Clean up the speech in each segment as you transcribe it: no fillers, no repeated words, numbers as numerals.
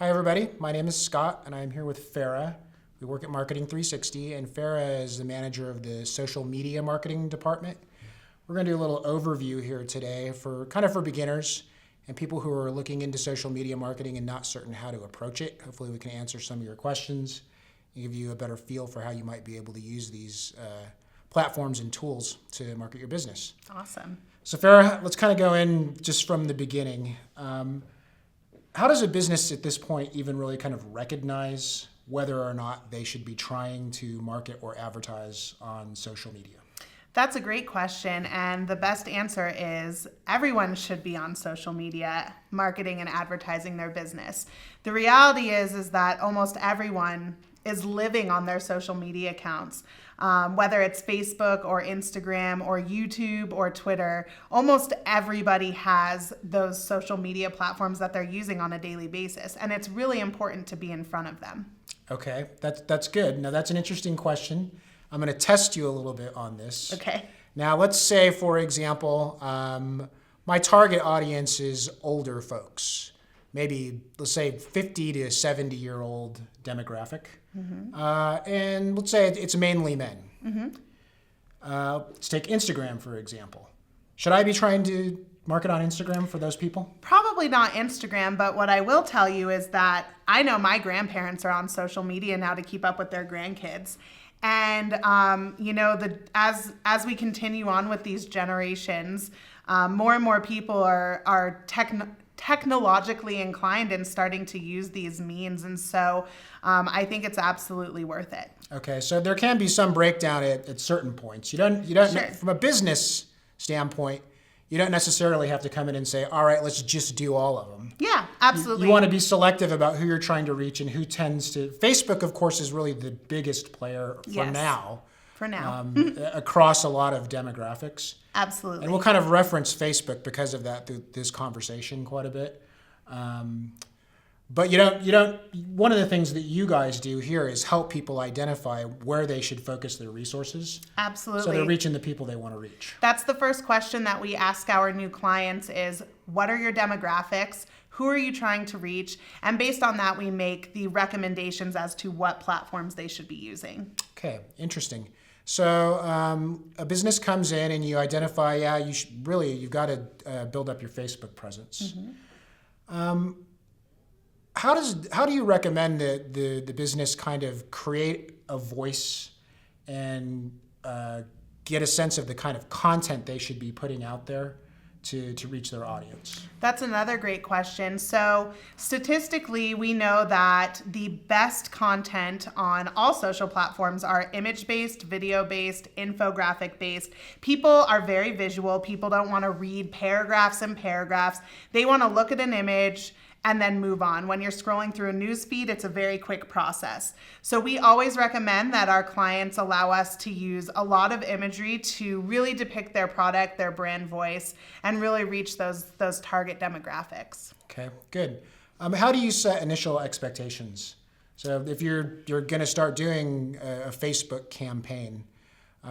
Hi, everybody. My name is Scott, and I'm here with Farah. We work at Marketing 360, and Farah is the manager of the social media marketing department. We're going to do a little overview here today for beginners and people who are looking into social media marketing and not certain how to approach it. Hopefully, we can answer some of your questions and give you a better feel for how you might be able to use these platforms and tools to market your business. Awesome. So, Farah, let's kind of go in just from the beginning. How does a business at this point even really kind of recognize whether or not they should be trying to market or advertise on social media? That's a great question, and the best answer is everyone should be on social media marketing and advertising their business. The reality is that almost everyone is living on their social media accounts. Whether it's Facebook or Instagram or YouTube or Twitter, almost everybody has those social media platforms that they're using on a daily basis, and it's really important to be in front of them. Okay, that's good. Now, that's an interesting question. I'm going to test you a little bit on this. Okay. Now, let's say, for example, my target audience is older folks, maybe, let's say, 50 to 70-year-old demographic. And let's say it's mainly men. Let's take Instagram, for example. Should I be trying to market on Instagram for those people? Probably not Instagram, but what I will tell you is that I know my grandparents are on social media now to keep up with their grandkids. And, as we continue on with these generations, more and more people are technologically inclined and starting to use these means. And so I think it's absolutely worth it. Okay, so there can be some breakdown at certain points. You don't Sure. From a business standpoint, you don't necessarily have to come in and say, all right, let's just do all of them. Yeah, absolutely. You want to be selective about who you're trying to reach and who tends to. Facebook, of course, is really the biggest player for Yes. now. For now. Across a lot of demographics. Absolutely. And we'll kind of reference Facebook because of that through this conversation quite a bit. But you don't. One of the things that you guys do here is help people identify where they should focus their resources. Absolutely. So they're reaching the people they want to reach. That's the first question that we ask our new clients is, what are your demographics? Who are you trying to reach? And based on that, we make the recommendations as to what platforms they should be using. Okay, interesting. So a business comes in and you identify, you've got to build up your Facebook presence. How do you recommend that the business kind of create a voice and get a sense of the kind of content they should be putting out there to reach their audience? That's another great question. So statistically, we know that the best content on all social platforms are image-based, video-based, infographic-based. People are very visual. People don't want to read paragraphs and paragraphs. They want to look at an image and then move on. When you're scrolling through a news feed, it's a very quick process. So we always recommend that our clients allow us to use a lot of imagery to really depict their product, their brand voice, and really reach those target demographics. Okay, good. How do you set initial expectations? So if you're going to start doing a Facebook campaign,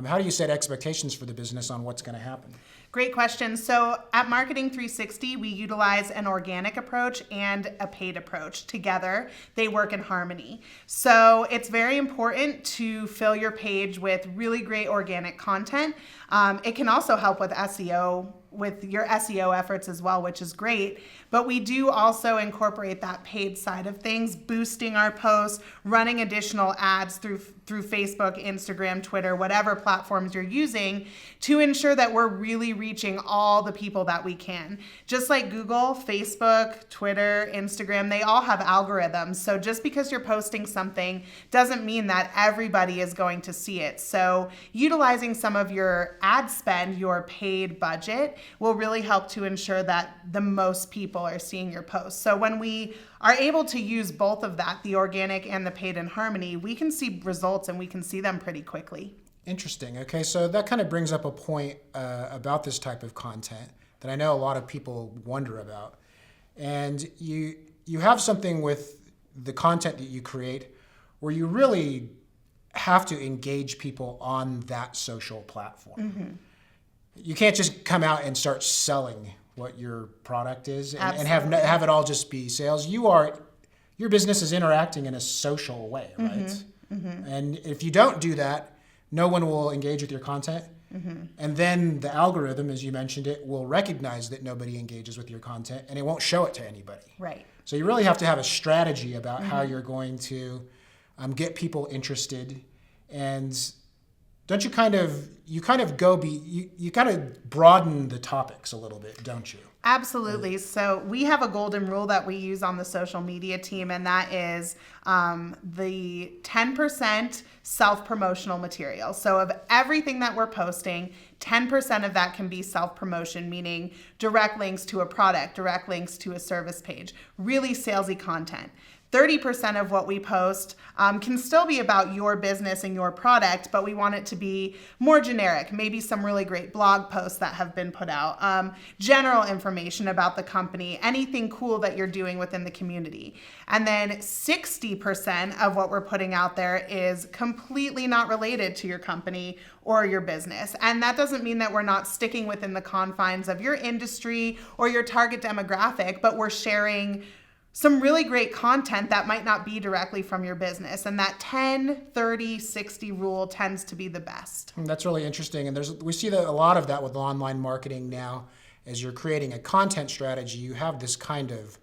how do you set expectations for the business on what's going to happen? Great question. So at Marketing 360, we utilize an organic approach and a paid approach. Together, they work in harmony. So it's very important to fill your page with really great organic content. It can also help with SEO, with your SEO efforts as well, which is great. But we do also incorporate that paid side of things, boosting our posts, running additional ads through Facebook, Instagram, Twitter, whatever platforms you're using, to ensure that we're really reaching all the people that we can. Just like Google, Facebook, Twitter, Instagram, they all have algorithms. So just because you're posting something doesn't mean that everybody is going to see it. So utilizing some of your ad spend, your paid budget, will really help to ensure that the most people are seeing your posts. So when we are able to use both of that, the organic and the paid in harmony, we can see results and we can see them pretty quickly. Interesting. Okay, so that kind of brings up a point about this type of content that I know a lot of people wonder about. And you have something with the content that you create where you really have to engage people on that social platform. You can't just come out and start selling what your product is and have it all just be sales. You are your business is interacting in a social way, right? And if you don't do that, no one will engage with your content. And then the algorithm, as you mentioned it, will recognize that nobody engages with your content and it won't show it to anybody. Right. So you really have to have a strategy about how you're going to get people interested. And don't you kind of broaden the topics a little bit, don't you? Absolutely. So we have a golden rule that we use on the social media team, and that is the 10% self-promotional material. So of everything that we're posting, 10% of that can be self-promotion, meaning direct links to a product, direct links to a service page, really salesy content. 30% of what we post can still be about your business and your product, but we want it to be more generic. Maybe some really great blog posts that have been put out, general information about the company, anything cool that you're doing within the community. And then 60% of what we're putting out there is completely not related to your company or your business. And that doesn't mean that we're not sticking within the confines of your industry or your target demographic, but we're sharing some really great content that might not be directly from your business. And that 10, 30, 60 rule tends to be the best. That's really interesting. And we see that a lot of that with online marketing now. As you're creating a content strategy, you have this kind of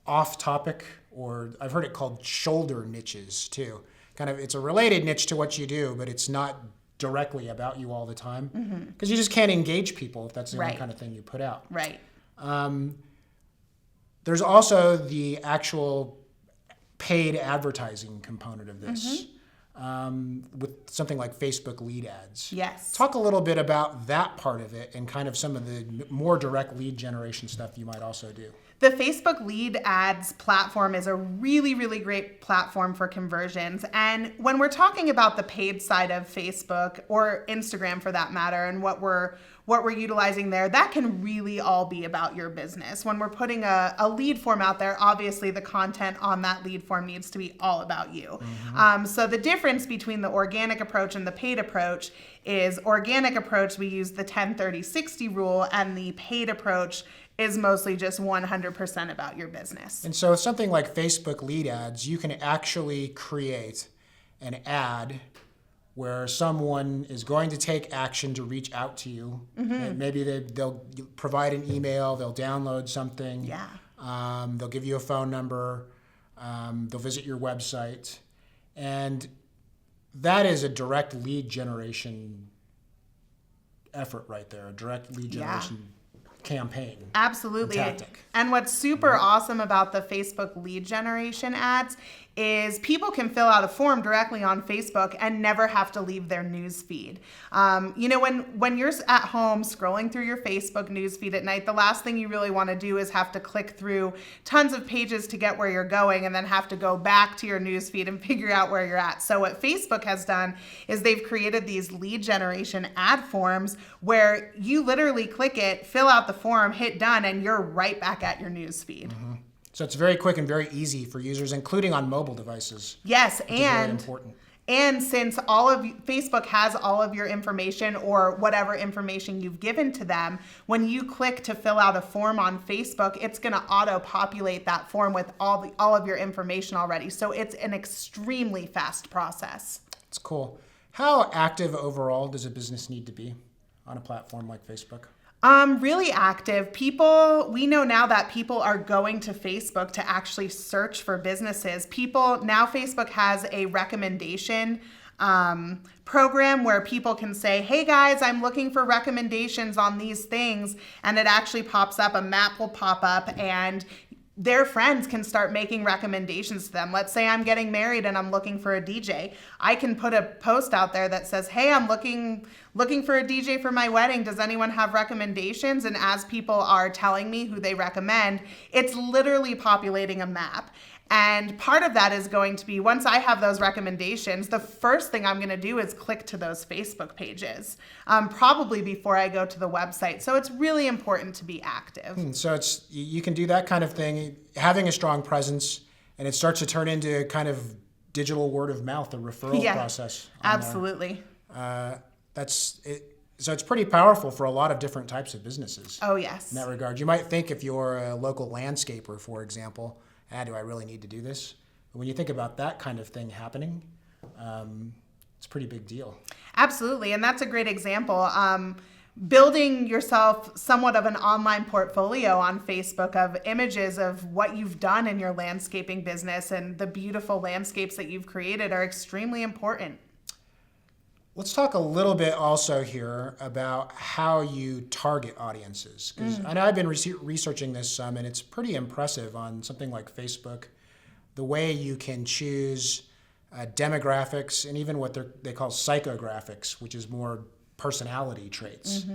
off-topic, or I've heard it called shoulder niches too. Kind of, it's a related niche to what you do, but it's not directly about you all the time. Because you just can't engage people if that's the only kind of thing you put out. Right. There's also the actual paid advertising component of this with something like Facebook lead ads. Yes. Talk a little bit about that part of it and kind of some of the more direct lead generation stuff you might also do. The Facebook lead ads platform is a really, really great platform for conversions. And when we're talking about the paid side of Facebook or Instagram for that matter, and what we're utilizing there, that can really all be about your business. When we're putting a lead form out there, obviously the content on that lead form needs to be all about you. So the difference between the organic approach and the paid approach is organic approach, we use the 10-30-60 rule, and the paid approach is mostly just 100% about your business. And so something like Facebook lead ads, you can actually create an ad where someone is going to take action to reach out to you. And maybe they'll provide an email, they'll download something, they'll give you a phone number, they'll visit your website. And that is a direct lead generation effort right there, a direct lead generation campaign. Absolutely. Tactic. And what's super awesome about the Facebook lead generation ads is people can fill out a form directly on Facebook and never have to leave their news feed. When you're at home scrolling through your Facebook news feed at night, the last thing you really want to do is have to click through tons of pages to get where you're going and then have to go back to your news feed and figure out where you're at. So what Facebook has done is they've created these lead generation ad forms where you literally click it, fill out the form, hit done, and you're right back at your news feed. So it's very quick and very easy for users, including on mobile devices. Yes, which is really important. And since Facebook has all of your information or whatever information you've given to them, when you click to fill out a form on Facebook, it's going to auto-populate that form with all of your information already. So it's an extremely fast process. It's cool. How active overall does a business need to be on a platform like Facebook? Really active. We know now that people are going to Facebook to actually search for businesses. Now Facebook has a recommendation program where people can say, hey guys, I'm looking for recommendations on these things. And it actually pops up, a map will pop up, and their friends can start making recommendations to them. Let's say I'm getting married and I'm looking for a DJ. I can put a post out there that says, hey, I'm looking for a DJ for my wedding. Does anyone have recommendations? And as people are telling me who they recommend, it's literally populating a map. And part of that is going to be, once I have those recommendations, the first thing I'm going to do is click to those Facebook pages, probably before I go to the website. So it's really important to be active. So you can do that kind of thing, having a strong presence, and it starts to turn into kind of digital word of mouth, a referral process. Absolutely. So it's pretty powerful for a lot of different types of businesses. Oh, yes. In that regard. You might think if you're a local landscaper, for example, do I really need to do this? But when you think about that kind of thing happening, it's a pretty big deal. Absolutely. And that's a great example. Building yourself somewhat of an online portfolio on Facebook of images of what you've done in your landscaping business and the beautiful landscapes that you've created are extremely important. Let's talk a little bit also here about how you target audiences. Because I know I've been researching this some, and it's pretty impressive on something like Facebook, the way you can choose demographics and even what they call psychographics, which is more personality traits.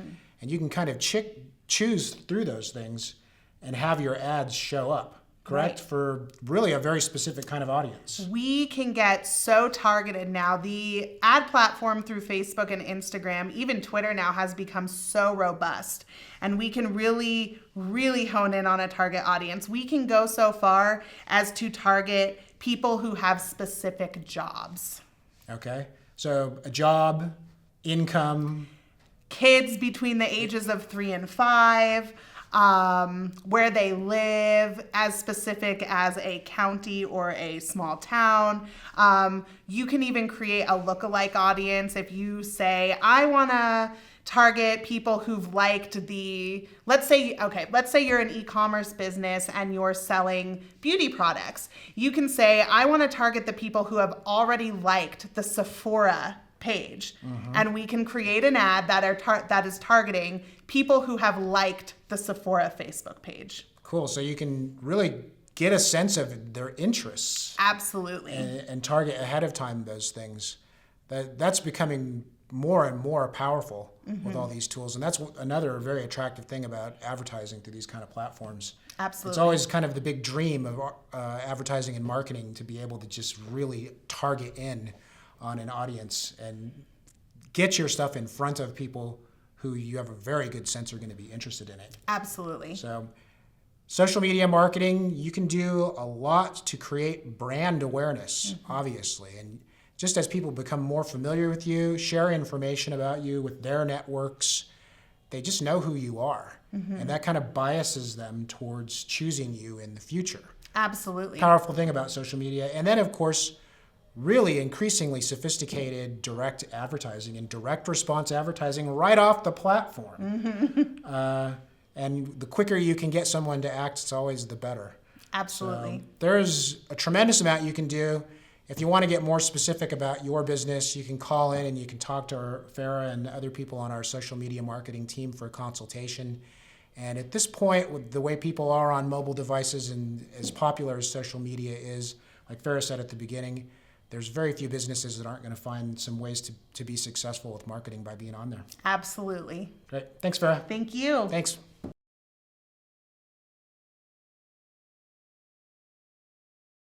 And you can kind of choose through those things and have your ads show up, correct? Right. For really a very specific kind of audience. We can get so targeted now. The ad platform through Facebook and Instagram, even Twitter now, has become so robust. And we can really, really hone in on a target audience. We can go so far as to target people who have specific jobs. Okay, so a job, income. Kids between the ages of 3 and 5, where they live, as specific as a county or a small town. You can even create a lookalike audience. If you say, I want to target people who've liked let's say you're an e-commerce business and you're selling beauty products. You can say, I want to target the people who have already liked the Sephora page, and we can create an ad that is targeting people who have liked the Sephora Facebook page. Cool. So you can really get a sense of their interests. Absolutely. And target ahead of time those things. That's becoming more and more powerful with all these tools. And that's another very attractive thing about advertising through these kind of platforms. Absolutely. It's always kind of the big dream of advertising and marketing, to be able to just really target in on an audience and get your stuff in front of people who you have a very good sense are going to be interested in it. Absolutely. So social media marketing, you can do a lot to create brand awareness, obviously. And just as people become more familiar with you, share information about you with their networks, they just know who you are. And that kind of biases them towards choosing you in the future. Absolutely. Powerful thing about social media. And then, of course, really increasingly sophisticated direct advertising and direct response advertising right off the platform. And the quicker you can get someone to act, it's always the better. Absolutely. So there's a tremendous amount you can do. If you want to get more specific about your business, you can call in and you can talk to Farah and other people on our social media marketing team for a consultation. And at this point, with the way people are on mobile devices and as popular as social media is, like Farah said at the beginning, there's very few businesses that aren't going to find some ways to be successful with marketing by being on there. Absolutely. Great. Thanks, Farah. Thank you. Thanks.